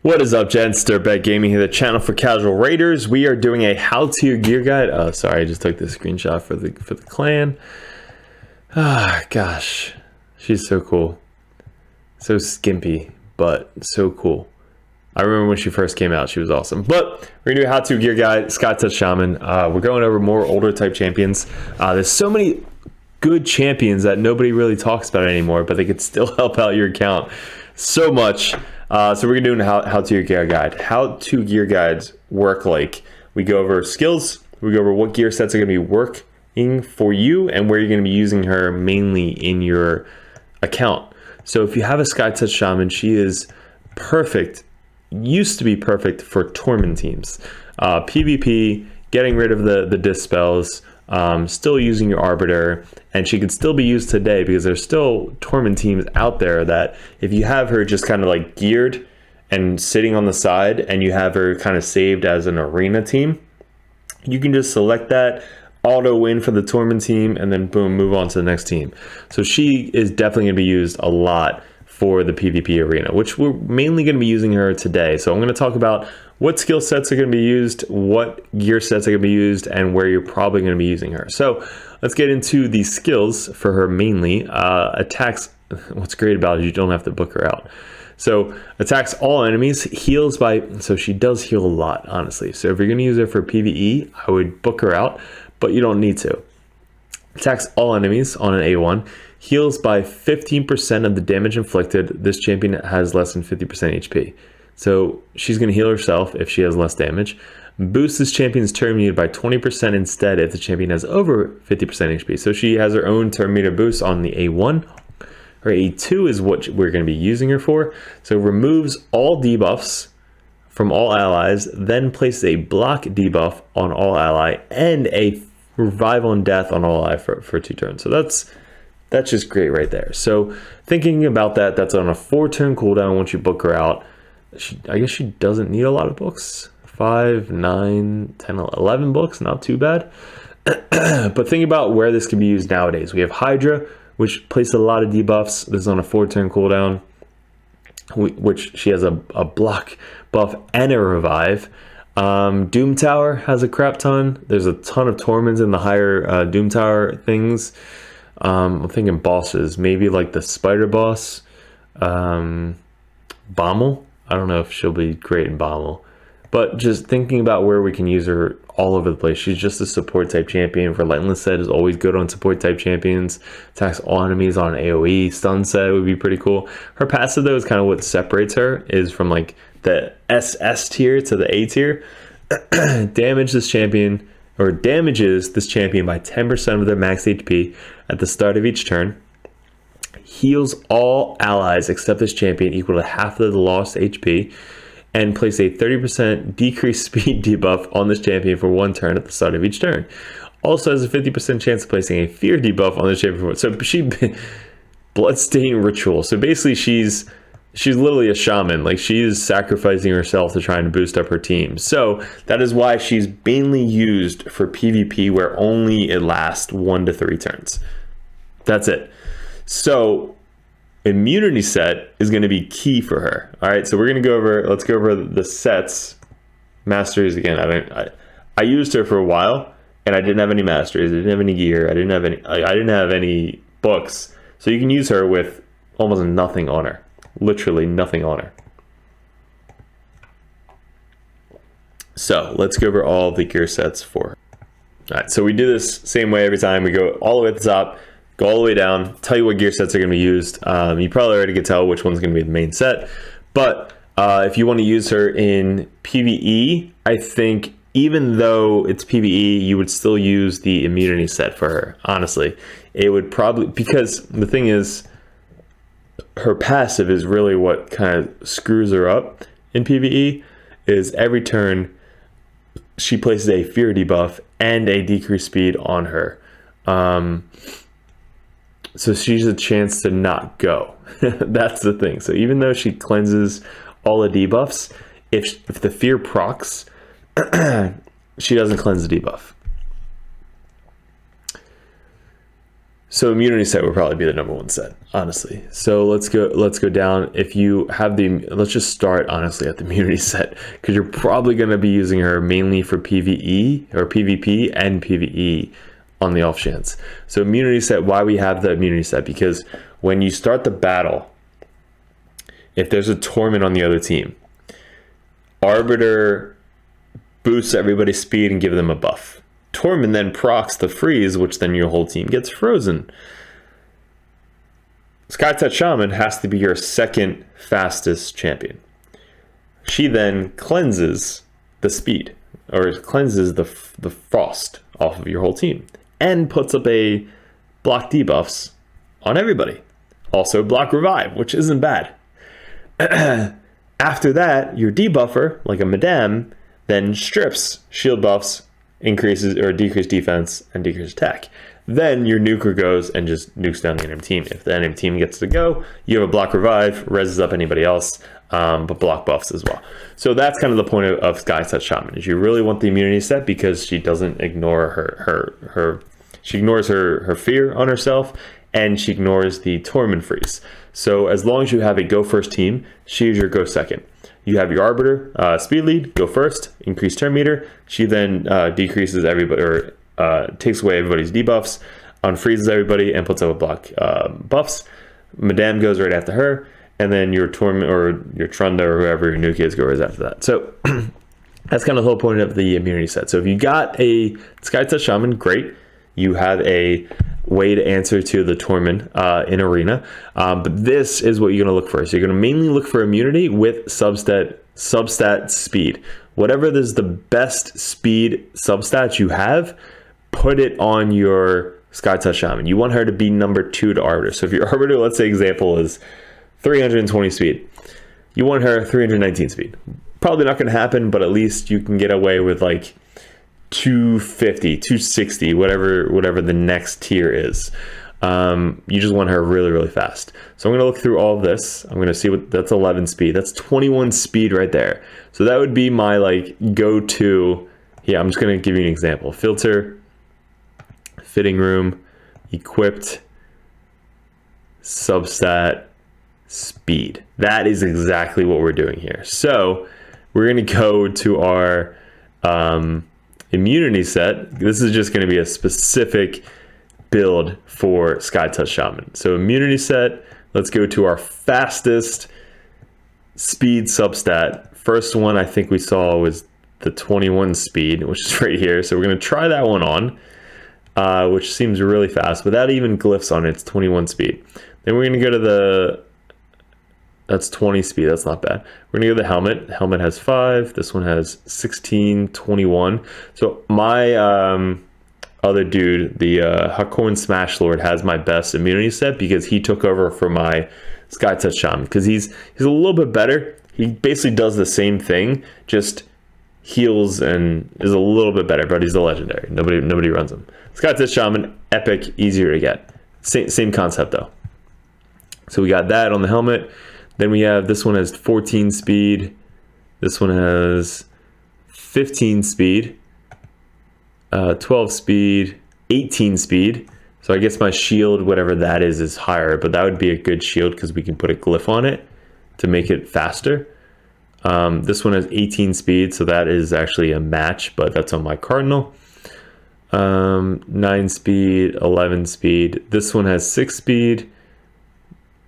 What is up, gents? DirtBag Gaming here, the channel for casual raiders. We are doing a how-to gear guide. Oh, sorry, I just took the screenshot for the clan. Ah, gosh, she's so cool, so skimpy, but so cool. I remember when she first came out, she was awesome. But we're gonna do a how-to gear guide, SKYTOUCH Shaman. We're going over more older type champions. There's so many good champions that nobody really talks about anymore, but they could still help out your account so much. So we're gonna do a how-to gear guide. How-to gear guides work like we go over skills, we go over what gear sets are gonna be working for you and where you're gonna be using her mainly in your account. So if you have a SKYTOUCH Shaman, she is perfect, used to be perfect for tormin teams. PvP, getting rid of the dispels, still using your arbiter, and she could still be used today because there's still tormin teams out there that if you have her just kind of like geared and sitting on the side and you have her kind of saved as an arena team, you can just select that, auto win for the tormin team, and then boom, move on to the next team. So she is definitely going to be used a lot for the PvP arena, which we're mainly going to be using her today. So I'm going to talk about what skill sets are going to be used, what gear sets are going to be used, and where you're probably going to be using her. So let's get into the skills for her mainly. Attacks, what's great about it is you don't have to book her out. So attacks all enemies, heals by, so she does heal a lot, honestly. So if you're going to use her for PvE, I would book her out, but you don't need to. Attacks all enemies on an A1, heals by 15% of the damage inflicted. This champion has less than 50% HP. So she's going to heal herself if she has less damage. Boosts this champion's turn meter by 20% instead if the champion has over 50% HP. So she has her own turn meter boost on the A1. Her A2 is what we're going to be using her for. So removes all debuffs from all allies, then places a block debuff on all ally and a revive on death on all ally for 2 turns. So that's just great right there. So thinking about that, that's on a 4-turn cooldown once you book her out. I guess she doesn't need a lot of books. 5, 9, 10, 11 books, not too bad. But think about where this can be used nowadays. We have Hydra, which places a lot of debuffs. This is on a 4-turn cooldown, which she has a block buff and a revive. Doom Tower has a crap ton. There's a ton of tormins in the higher Doom Tower things. I'm thinking bosses, maybe like the spider boss, Bommel. I don't know if she'll be great in Bommel, but just thinking about where we can use her all over the place. She's just a support type champion. Relentless Set is always good on support type champions. Attacks all enemies on AoE. Stun Set would be pretty cool. Her passive though is kind of what separates her, is from like the SS tier to the A tier. Damages this champion by 10% of their max HP at the start of each turn. Heals all allies except this champion equal to half of the lost HP, and place a 30% decreased speed debuff on this champion for 1 turn at the start of each turn. Also has a 50% chance of placing a fear debuff on this champion. So she Bloodstained Ritual. So basically she's literally a shaman. Like, she is sacrificing herself to try and boost up her team. So that is why she's mainly used for PvP, where only it lasts 1 to 3 turns. That's it. So immunity set is going to be key for her. All right, so we're going to let's go over the sets. Masteries again. I used her for a while and I didn't have any masteries. I didn't have any gear. I didn't have any books. So you can use her with almost nothing on her. Literally nothing on her. So let's go over all the gear sets for her. All right, so we do this same way every time. We go all the way at the top, go all the way down, tell you what gear sets are going to be used. You probably already can tell which one's going to be the main set, but if you want to use her in PvE, I think even though it's PvE, you would still use the immunity set for her. Honestly, it would probably, because the thing is, her passive is really what kind of screws her up in PvE, is every turn she places a fear debuff and a decreased speed on her. So she's a chance to not go. That's the thing. So even though she cleanses all the debuffs, if the fear procs, she doesn't cleanse the debuff. So immunity set would probably be the #1 set, honestly. So let's go down. If you have let's just start honestly at the immunity set, because you're probably going to be using her mainly for PvE or PvP and PvE on the off chance. So immunity set, why we have the immunity set, because when you start the battle, if there's a tormin on the other team, Arbiter boosts everybody's speed and give them a buff. Tormin then procs the freeze, which then your whole team gets frozen. SKYTOUCH SHAMAN has to be your second fastest champion. She then cleanses the speed, or cleanses the frost off of your whole team, and puts up a block debuffs on everybody. Also block revive, which isn't bad. After that, your debuffer, like a Madame, then strips shield buffs, increases or decrease defense and decrease attack. Then your nuker goes and just nukes down the enemy team. If the enemy team gets to go, you have a block revive, reses up anybody else, but block buffs as well. So that's kind of the point of SKYTOUCH Shaman, is you really want the immunity set because she doesn't ignore she ignores her fear on herself, and she ignores the tormin freeze. So as long as you have a go first team, she is your go second. You have your Arbiter, speed lead, go first, increase turn meter. She then decreases everybody, or takes away everybody's debuffs, unfreezes everybody, and puts up a block buffs. Madame goes right after her, and then your Torment or your Trunda or whoever your nuke is goes after that. So that's kind of the whole point of the immunity set. So if you got a SKYTOUCH Shaman, great. You have a way to answer to the Tormin in Arena. But this is what you're going to look for. So you're going to mainly look for immunity with substat speed. Whatever is the best speed substat you have, put it on your SKYTOUCH Shaman. You want her to be #2 to Arbiter. So if your Arbiter, let's say example, is 320 speed, you want her 319 speed. Probably not going to happen, but at least you can get away with like 250, 260, whatever the next tier is. You just want her really, really fast. So I'm going to look through all of this. I'm going to see what that's 11 speed. That's 21 speed right there. So that would be my like go-to. Yeah, I'm just going to give you an example. Filter, fitting room, equipped, substat, speed. That is exactly what we're doing here. So we're going to go to our immunity set. This is just going to be a specific build for SKYTOUCH Shaman. So immunity set, let's go to our fastest speed substat. First one I think we saw was the 21 speed, which is right here. So we're going to try that one on, which seems really fast without even glyphs on it. It's 21 speed. Then we're going to go to that's 20 speed. That's not bad. We're going to go to the helmet. Helmet has 5. This one has 16, 21. So my other dude, the Hakorn Smash Lord, has my best immunity set because he took over for my SKYTOUCH Shaman, because he's a little bit better. He basically does the same thing, just heals and is a little bit better, but he's a legendary. Nobody runs him. SKYTOUCH Shaman, epic, easier to get. Same concept though. So we got that on the helmet. Then we have, this one has 14 speed. This one has 15 speed, 12 speed, 18 speed. So I guess my shield, whatever that is higher, but that would be a good shield because we can put a glyph on it to make it faster. This one has 18 speed, so that is actually a match, but that's on my Cardinal. 9 speed, 11 speed. This one has 6 speed,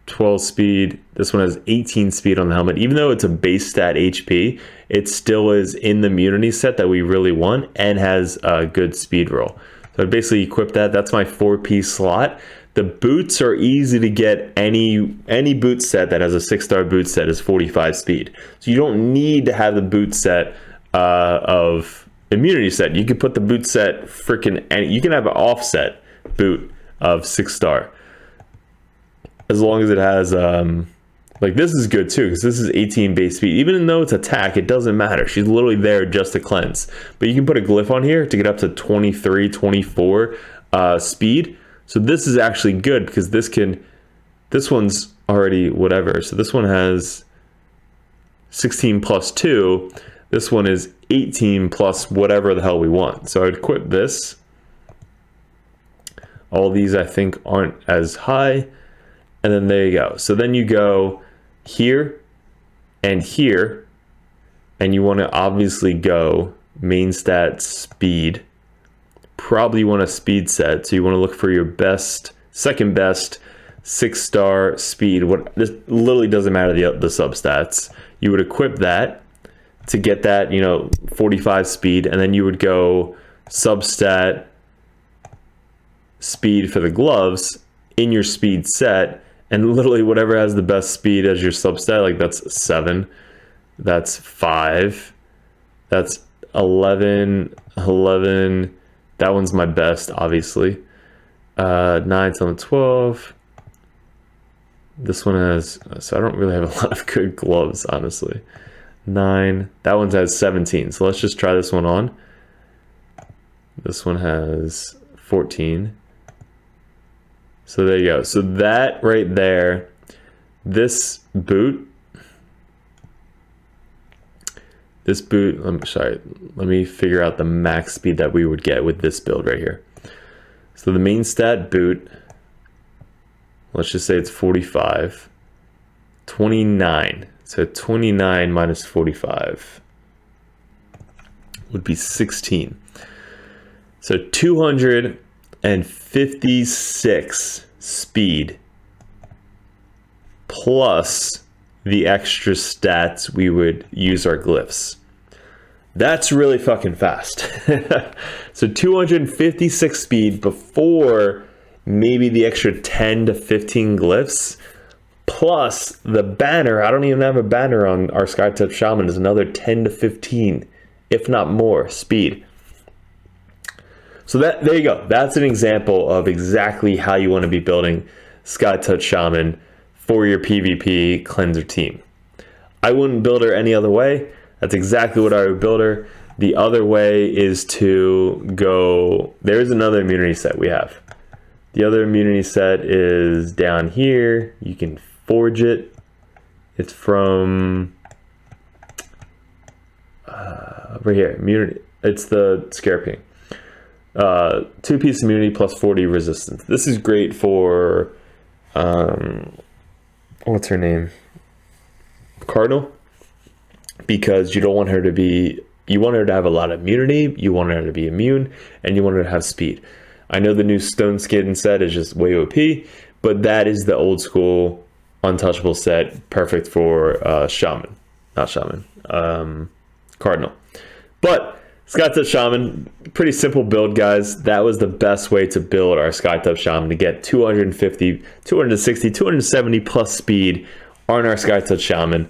12 speed. This one has 18 speed on the helmet. Even though it's a base stat HP, it still is in the immunity set that we really want and has a good speed roll. So I basically equip that. That's my 4-piece slot. The boots are easy to get. Any boot set that has a 6-star boot set is 45 speed. So you don't need to have the boot set of immunity set. You could put the boot set you can have an offset boot of 6-star. As long as it has, like this is good too, because this is 18 base speed. Even though it's attack, it doesn't matter. She's literally there just to cleanse. But you can put a glyph on here to get up to 23, 24 speed. So this is actually good because this one's already whatever. So this one has 16 plus 2. This one is 18 plus whatever the hell we want. So I'd equip this. All these I think aren't as high. And then there you go. So then you go here and here, and you want to obviously go main stat speed. Probably want a speed set, so you want to look for your best, second best 6-star speed. What, this literally doesn't matter the substats. You would equip that to get that, you know, 45 speed, and then you would go substat speed for the gloves in your speed set, and literally whatever has the best speed as your substat, like that's 7, that's 5, that's 11, that one's my best, obviously. 9, 10, 12. This one has, so I don't really have a lot of good gloves, honestly. 9, that one has 17. So let's just try this one on. This one has 14. So there you go. So that right there, this boot, let me figure out the max speed that we would get with this build right here. So the main stat boot, let's just say it's 45, 29. So 29 minus 45 would be 16. So 256 speed plus the extra stats we would use our glyphs. That's really fucking fast. So 256 speed before maybe the extra 10 to 15 glyphs, plus the banner. I don't even have a banner on our SKYTOUCH Shaman. Is another 10 to 15, if not more, speed. So there you go. That's an example of exactly how you want to be building SKYTOUCH Shaman for your PvP cleanser team. I wouldn't build her any other way. That's exactly what I would build her. The other way is to go, there's another immunity set we have. The other immunity set is down here. You can forge it. It's from over here, immunity. It's the Scarab King. 2-piece immunity plus 40 resistance. This is great for what's her name? Cardinal, because you don't want her to be, you want her to have a lot of immunity, you want her to be immune, and you want her to have speed. I know the new Stone Skin set is just way OP, but that is the old school untouchable set, perfect for Shaman, not Shaman, Cardinal. But SKYTOUCH Shaman, pretty simple build, guys. That was the best way to build our SKYTOUCH Shaman, to get 250, 260, 270 plus speed on our SKYTOUCH Shaman.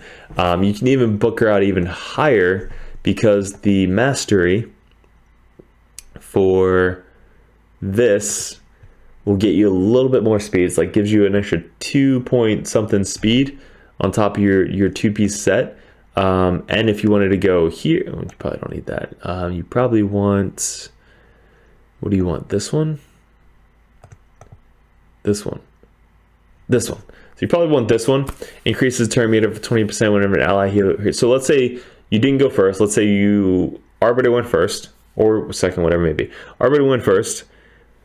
You can even book her out even higher, because the mastery for this will get you a little bit more speed. It's like gives you an extra 2 point something speed on top of your 2-piece set. And if you wanted to go here, you probably don't need that. You probably want, what do you want? This one? This one. This one. So you probably want this one. Increases turn meter for 20% whenever an ally healer. So let's say you didn't go first. Let's say you, Arbiter went first, or second, whatever it may be. Arbiter went first.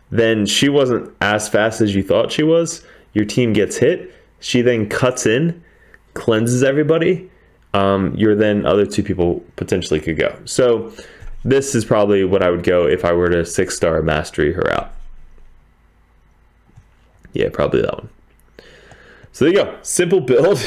Then she wasn't as fast as you thought she was. Your team gets hit. She then cuts in, cleanses everybody. Your then other 2 people potentially could go. So this is probably what I would go if I were to 6-star mastery her out. Yeah, probably that one. So there you go, simple build,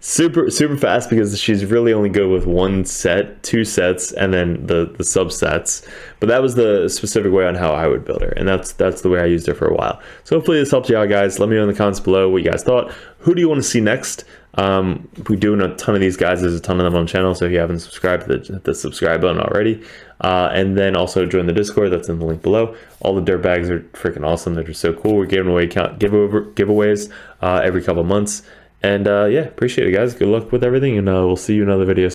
super fast, because she's really only good with 1 set, 2 sets, and then the subsets. But that was the specific way on how I would build her, and that's the way I used her for a while. So hopefully this helped you out, guys. Let me know in the comments below what you guys thought. Who do you want to see next? We're doing a ton of these guys. There's a ton of them on the channel, so if you haven't subscribed, hit the subscribe button already. And then also join the Discord. That's in the link below. All the DirtBags are freaking awesome. They're just so cool. We're giving away giveaways every couple months. And yeah, appreciate it, guys. Good luck with everything, and we'll see you in another video.